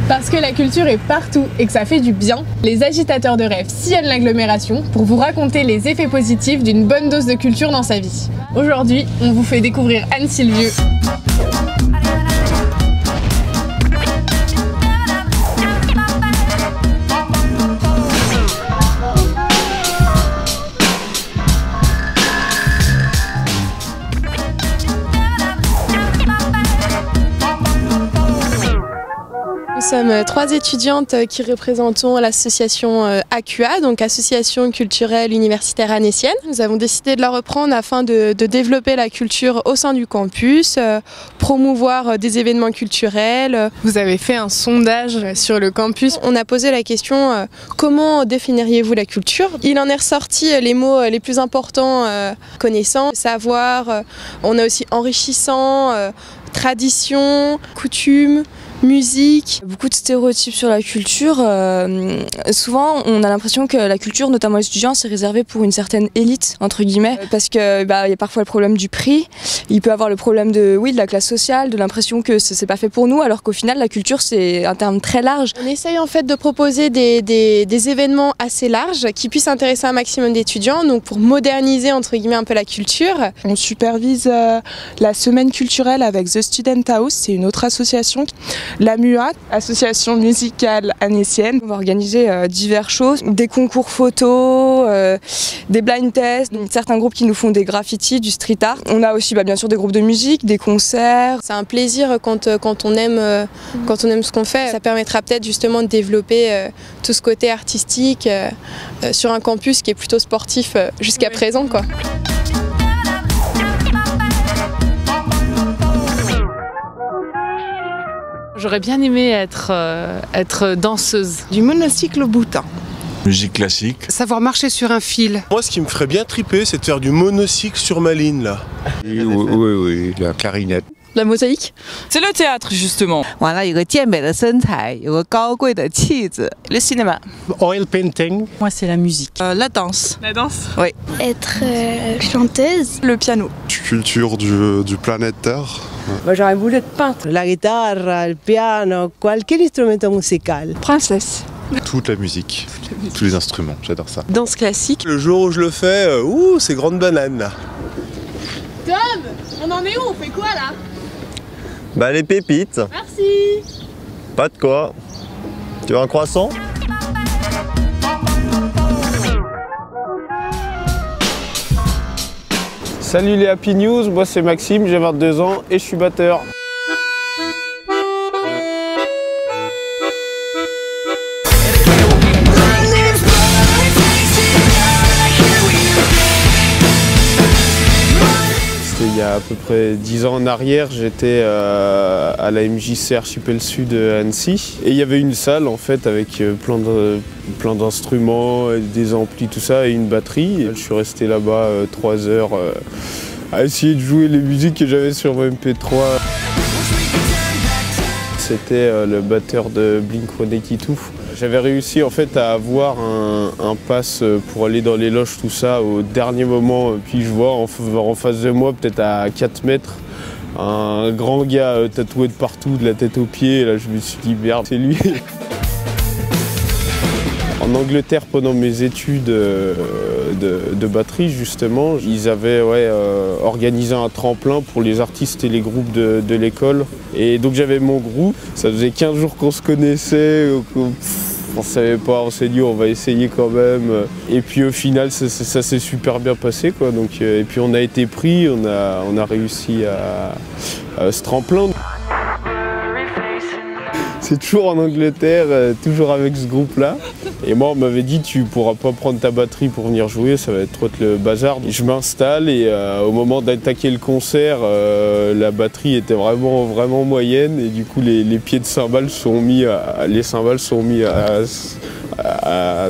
Parce que la culture est partout et que ça fait du bien, les agitateurs de rêve sillonnent l'agglomération pour vous raconter les effets positifs d'une bonne dose de culture dans sa vie. Aujourd'hui, on vous fait découvrir Anne Sylvieux. Nous sommes 3 étudiantes qui représentons l'association AQA, donc Association culturelle universitaire annécienne. Nous avons décidé de la reprendre afin de développer la culture au sein du campus, promouvoir des événements culturels. Vous avez fait un sondage sur le campus. On a posé la question comment définiriez-vous la culture? Il en est ressorti les mots les plus importants, connaissant, savoir, on a aussi enrichissant, tradition, coutume, musique. Beaucoup de stéréotypes sur la culture. Souvent, on a l'impression que la culture, notamment les étudiants, c'est réservé pour une certaine élite, entre guillemets, parce que y a parfois le problème du prix, il peut avoir le problème de la classe sociale, de l'impression que c'est pas fait pour nous, alors qu'au final, la culture, c'est un terme très large. On essaye en fait de proposer des événements assez larges qui puissent intéresser un maximum d'étudiants, donc pour moderniser entre guillemets un peu la culture. On supervise la semaine culturelle avec The Student House, c'est une autre association. La MUA, association musicale annécienne. On va organiser diverses choses, des concours photos, des blind tests, donc certains groupes qui nous font des graffitis, du street art. On a aussi bien sûr des groupes de musique, des concerts. C'est un plaisir quand on aime ce qu'on fait. Ça permettra peut-être justement de développer tout ce côté artistique sur un campus qui est plutôt sportif jusqu'à présent, quoi. J'aurais bien aimé être danseuse. Du monocycle au boutin. Musique classique. Savoir marcher sur un fil. Moi, ce qui me ferait bien triper, c'est de faire du monocycle sur ma ligne, là. Oui, la clarinette. La mosaïque. C'est le théâtre, justement. Le cinéma. Oil painting. Moi, c'est la musique. La danse. La danse? Oui. Être chanteuse. Le piano. Culture du planète Terre. Moi, j'aurais voulu être peintre. La guitare, le piano, quel instrument musical. Princesse. Toute la musique, tous les instruments, j'adore ça. Danse classique. Le jour où je le fais, c'est grande banane, là. Tom, on en est où? On fait quoi là? Bah les pépites. Merci. Pas de quoi. Tu veux un croissant? Salut les Happy News, moi c'est Maxime, j'ai 22 ans et je suis batteur. Il y a à peu près 10 ans en arrière, j'étais à la MJC Archipel Sud à Annecy. Et il y avait une salle en fait avec plein d'instruments, des amplis, tout ça et une batterie. Je suis resté là-bas 3 heures à essayer de jouer les musiques que j'avais sur mon MP3. C'était le batteur de Blink-182. J'avais réussi en fait à avoir un pass pour aller dans les loges, tout ça, au dernier moment. Puis je vois en face de moi, peut-être à 4 mètres, un grand gars tatoué de partout, de la tête aux pieds. Et là je me suis dit merde, c'est lui. En Angleterre, pendant mes études de batterie, justement, ils avaient organisé un tremplin pour les artistes et les groupes de l'école. Et donc j'avais mon groupe, ça faisait 15 jours qu'on se connaissait, on savait pas, on s'est dit on va essayer quand même. Et puis au final, ça s'est super bien passé, quoi. Donc, et puis on a été pris, on a réussi à ce tremplin. C'est toujours en Angleterre, toujours avec ce groupe-là. Et moi, on m'avait dit, tu pourras pas prendre ta batterie pour venir jouer, ça va être trop le bazar. Je m'installe et au moment d'attaquer le concert, la batterie était vraiment moyenne. Et du coup, les pieds de cymbales sont mis à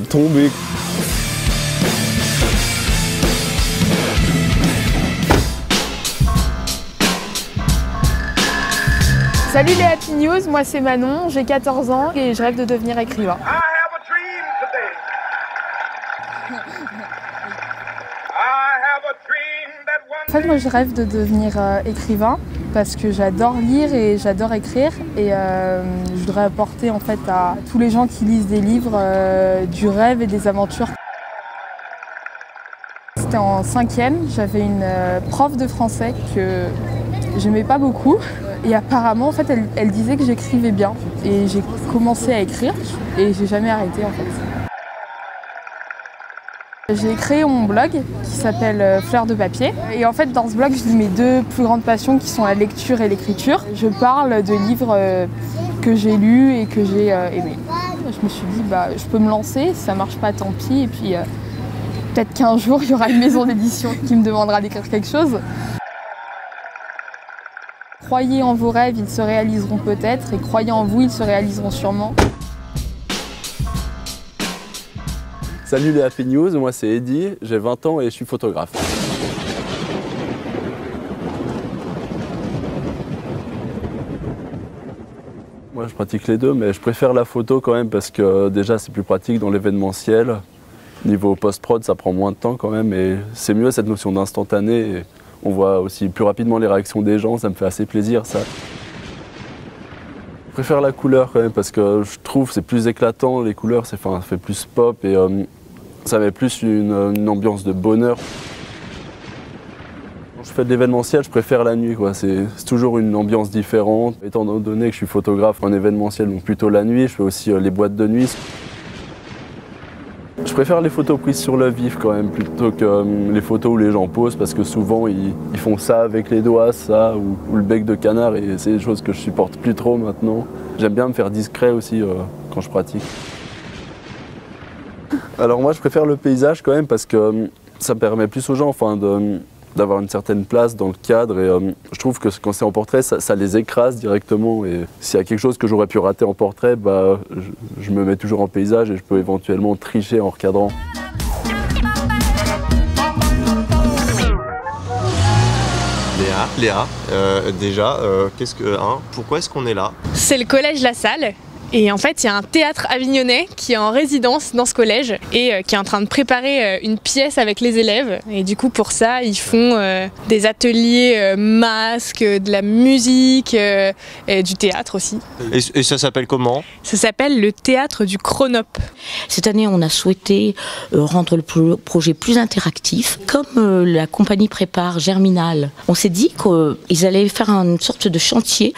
tomber. Salut les Happy News, moi c'est Manon, j'ai 14 ans et je rêve de devenir écrivain. En fait, moi je rêve de devenir écrivain parce que j'adore lire et j'adore écrire et je voudrais apporter en fait à tous les gens qui lisent des livres du rêve et des aventures. C'était en 5e, j'avais une prof de français que j'aimais pas beaucoup et apparemment en fait elle disait que j'écrivais bien et j'ai commencé à écrire et j'ai jamais arrêté en fait. J'ai créé mon blog qui s'appelle Fleurs de papier et en fait dans ce blog je dis mes deux plus grandes passions qui sont la lecture et l'écriture. Je parle de livres que j'ai lus et que j'ai aimés. Je me suis dit je peux me lancer, si ça marche pas tant pis et puis peut-être qu'un jour il y aura une maison d'édition qui me demandera d'écrire quelque chose. Croyez en vos rêves, ils se réaliseront peut-être et croyez en vous, ils se réaliseront sûrement. Salut les Happy News, moi c'est Eddy, j'ai 20 ans et je suis photographe. Moi je pratique les deux, mais je préfère la photo quand même parce que déjà c'est plus pratique dans l'événementiel. Niveau post-prod ça prend moins de temps quand même et c'est mieux cette notion d'instantané. Et on voit aussi plus rapidement les réactions des gens, ça me fait assez plaisir ça. Je préfère la couleur quand même parce que je trouve que c'est plus éclatant, les couleurs ça fait plus pop et ça met plus une ambiance de bonheur. Quand je fais de l'événementiel, je préfère la nuit, quoi. C'est toujours une ambiance différente. Étant donné que je suis photographe en événementiel, donc plutôt la nuit, je fais aussi les boîtes de nuit. Je préfère les photos prises sur le vif quand même, plutôt que les photos où les gens posent, parce que souvent ils font ça avec les doigts, ça, ou le bec de canard, et c'est des choses que je supporte plus trop maintenant. J'aime bien me faire discret aussi quand je pratique. Alors moi je préfère le paysage quand même parce que ça permet plus aux gens d'avoir une certaine place dans le cadre et je trouve que quand c'est en portrait ça les écrase directement et s'il y a quelque chose que j'aurais pu rater en portrait, je me mets toujours en paysage et je peux éventuellement tricher en recadrant. Léa, déjà, pourquoi est-ce qu'on est là? C'est le collège La Salle. Et en fait, il y a un théâtre avignonnais qui est en résidence dans ce collège et qui est en train de préparer une pièce avec les élèves. Et du coup, pour ça, ils font des ateliers masques, de la musique et du théâtre aussi. Et ça s'appelle comment? Ça s'appelle le théâtre du Chronope. Cette année, on a souhaité rendre le projet plus interactif. Comme la compagnie prépare Germinal, on s'est dit qu'ils allaient faire une sorte de chantier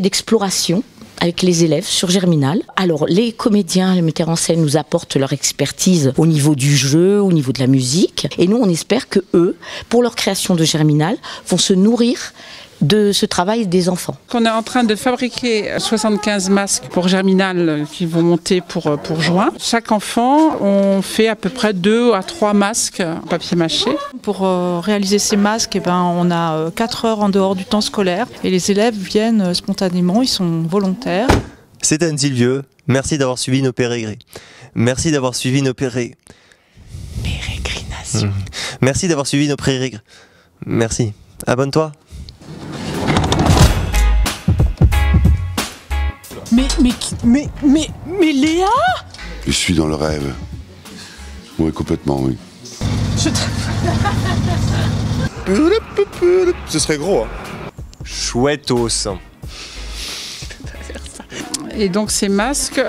d'exploration avec les élèves sur Germinal. Alors les comédiens, les metteurs en scène nous apportent leur expertise au niveau du jeu, au niveau de la musique. Et nous, on espère que eux, pour leur création de Germinal, vont se nourrir de ce travail des enfants. On est en train de fabriquer 75 masques pour Germinal qui vont monter pour juin. Chaque enfant, on fait à peu près 2 à 3 masques en papier mâché. Pour réaliser ces masques, on a 4 heures en dehors du temps scolaire et les élèves viennent spontanément, ils sont volontaires. C'est Anne Sylvieux, merci d'avoir suivi nos pérégrinations. Merci d'avoir suivi nos pérégrinations. Merci d'avoir suivi nos pérégrinations. Merci. Abonne-toi. Mais Léa! Je suis dans le rêve. Oui, complètement, oui. Ce serait gros, hein. Chouettos. Et donc ces masques,